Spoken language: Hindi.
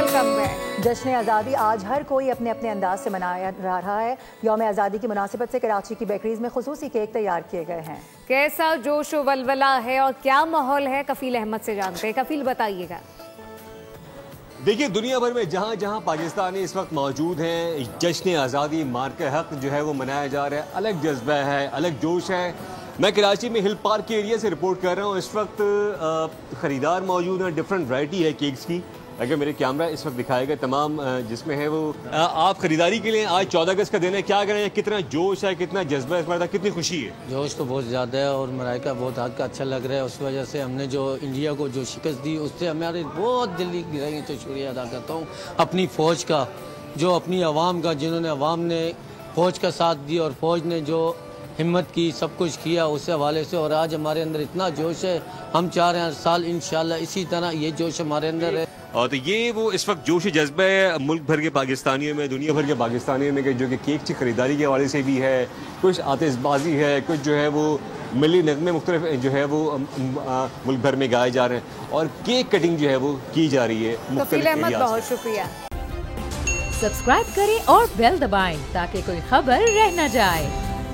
Welcome back. जश्न आज़ादी आज हर कोई अपने अपने अंदाज से मनाया जा रहा है। यौम आज़ादी की मुनासिबत से कराची की बेकरीज में खुसूसी केक तैयार किए गए हैं। कैसा जोश व वलवला है और क्या माहौल है, कफील अहमद से जानते हैं। कफील बताइएगा। देखिए, दुनिया भर में जहाँ जहाँ पाकिस्तानी इस वक्त मौजूद हैं, जश्न आज़ादी मार्के हक जो है वो मनाया जा रहा है। अलग जज्बा है, अलग जोश है। मैं कराची में हिल पार्क के एरिया से रिपोर्ट कर रहा हूँ। इस वक्त ख़रीदार मौजूद हैं, डिफरेंट वैरायटी है केक्स की। अगर मेरे कैमरा इस वक्त दिखाएगा तमाम जिसमें है वो आप ख़रीदारी के लिए आज 14 अगस्त का दिन है, क्या करें, कितना जोश है, कितना जज्बा है, इस बार कितनी खुशी है? जोश तो बहुत ज़्यादा है और मलाइका बहुत हद का अच्छा लग रहा है। उस वजह से हमने जो इंडिया को जो शिकस्त दी उससे हमारे बहुत दिल की गहराइयों से शुक्रिया अदा करता हूँ अपनी फ़ौज का, जो अपनी आवाम का, जिन्होंने आवाम ने फ़ौज का साथ दिया और फ़ौज ने जो हिम्मत की, सब कुछ किया उस हवाले से। और आज हमारे अंदर इतना जोश है, हम चाह रहे हैं साल इंशाल्लाह इसी तरह ये जोश हमारे अंदर है। और तो ये वो इस वक्त जोश जज्बा है मुल्क भर के पाकिस्तानियों में, दुनिया भर के पाकिस्तानियों में, जो कि केक की ख़रीदारी के हवाले से भी है, कुछ आतिशबाजी है, कुछ जो है वो मिली नगमे मुख्तलिफ जो है वो मुल्क भर में गाए जा रहे हैं और केक कटिंग जो है वो की जा रही है। कफील अहमद बहुत शुक्रिया। सब्सक्राइब करें और बेल दबाएं ताकि कोई खबर रह न जाए।